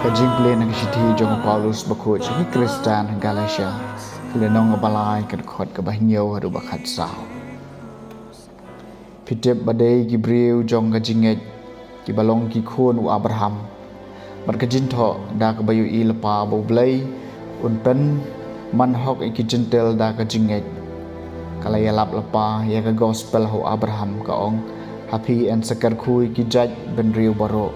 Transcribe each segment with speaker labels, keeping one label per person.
Speaker 1: Kajing play ng siti jong Paulus bakut sini Kristan Galatia kulenong balai kad khot ka bahnyo hadu bakhat sao pitep badai Gibril jong kajinget ki balong ki khon u Abraham bar kajin tho da ka bayu i lepa bo blai un pen man hok ki jentel da kajinget kala ya lap lepa ya ka gospel ho Abraham ka ong happy and sakar khui ki jaj ben riu baro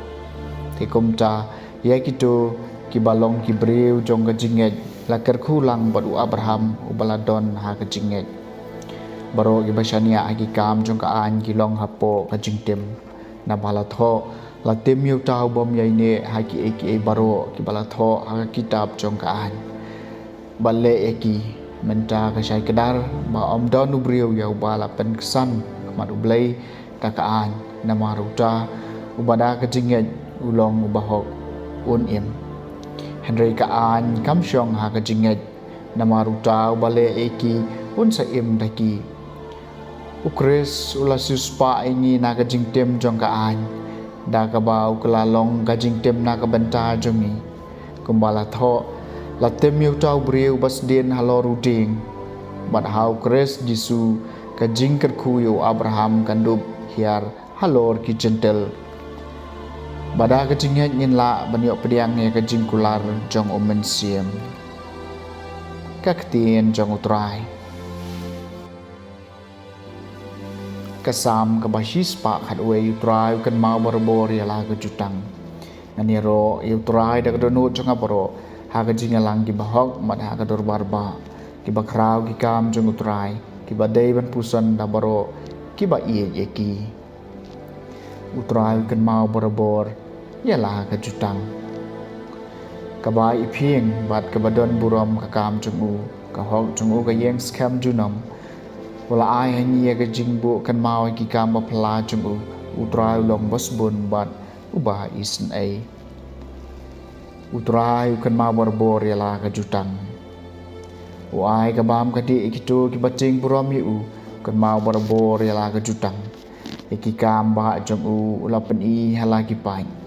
Speaker 1: thì công cha ya kito ki balong ki breu jong ka jinget la ker khulang badu Abraham ubaladon ha ka jinget baro ki basania ki kam jong ka an ki long hapo ka jingtem na bala tho la tem yu tau bom yai ne ha ki eki baro ki bala tho ha kitab jong ka an balle eki menta ka sai kedar ba om don u breu ya bala pen san mat ublai ta ka an na maruta ubada ka jinget ulong ubahok un im Henry ka an kam syong ha ka jinget namaruta ubale eki un sa im daki ukres ula suspa ini na ka jingtem jong ka an da ka ba uklalong ka jingtem na ka benta jongi kumbala tho la tem yu tau breu bas den haloru ding bat ha ukres jisu ka jingker khu yu Abraham kandup hiar halor ki jentel Bada kejinget ngin la banyok pediang ya kejing kular jong omen siem. Kaktien jong utrai. Kasam kabashis pa khatwe utrai kan mau berbor ya la kejutang. Naniro utrai dak donut jong aporo ha kejing lang ki bahok mat ha kador barba. Ki bakrau ki kam jong utrai ki badai ban pusan da baro ki ba iye ki. Utrai kan mau berbor ialah kejutang kabai iping bat kabadon burom kakam jungu kahok jungu kayeng skam junam wala ai hani ya kejingbu kan mau ki kam pla jungu utrai long bosbun bat ubah isen ai utrai kan mau berbor ialah kejutang wai kabam kadi ikitu ki bating burom yu kan mau berbor ialah kejutang iki kam ba jungu ulapen i halaki pai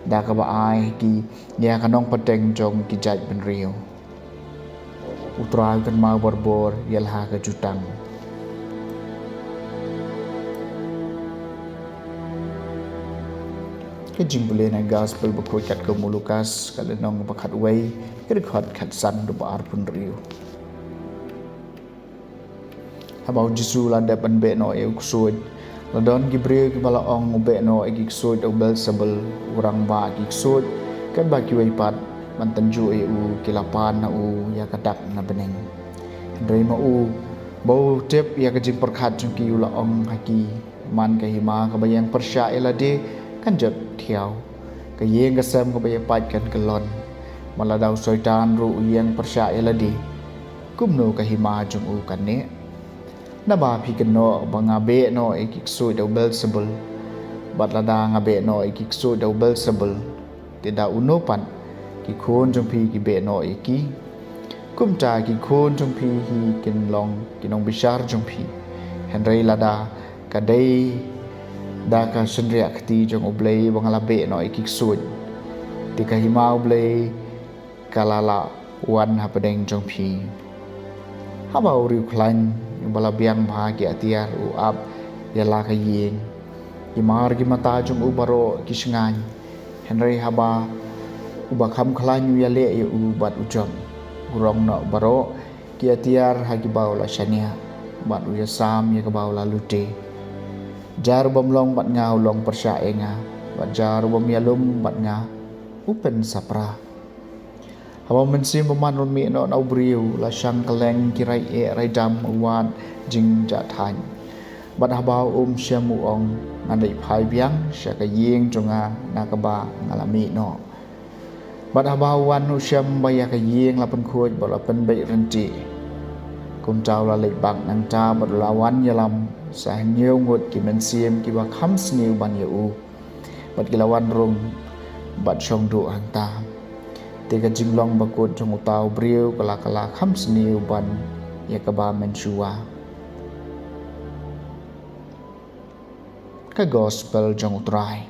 Speaker 1: da ka ba ai ki ya kanong pateng jong ki jaj ben rio utrai kan mau berbor yalha ka jutang ke jimbule na gospel bakoi kat ke mulukas kalenong bakhat wei ke khot khat san do bar pun rio habau jisu la da ban be no e kusud Ladon Gibril ki bala ong ube no igiksud o Belzebul urang ba igiksud kan ba ki pat mantanju u kilapan na u ya kadak na beneng Henry ma u bau tep ya kajing perkhat jong ki ula ong haki man ka hima ka bayang persya elade kan jot thiau ka yeng ka sam ka bayang pat kan kelon maladau soitan ru yeng persya elade kumno ka hima jong u kan ne Naba piken no bangabe no ikikso daw Belzebul batlada ngabe no ikikso daw Belzebul tidak unopan kikon jong pi ki be no iki kumta kikon jong pi hi kinlong kinong bishar jong pi Henry lada kadai da ka senria kti jong oblei bangalabe no ikikso tika hima oblei kalala wan hapadeng jong pi haba uri klain bala biang bahagia tiar u ab yala ka yeng imar gi mata jung u baro ki sengan Henry haba uba kham khlanyu yale e u bat ujom gurong no baro ki tiar hagi baula shania bat u yasam ya ka baula lute jar bomlong bat ngau long persya enga bat jar bom yalum bat nga upen sapra Hawa mensim peman mi no nau briu la syang keleng kirai e rai dam wan jing ja than bat habau syamu ong ngandai phai biang sya ka yeng jonga na ka ba ngalami no bat habau wan nu syam baya ka yeng la pen khoj ba la pen bai renti kum chau la lei bang nang ta bat la wan yalam sa nyeu ngot ki mensim ki ba kham sniu ban yu bat ki lawan rung bat shong do hang ta Tega jinglong bakut jong utau briu kala kham sniu ban ya ka ba mensua ka gospel jong utrai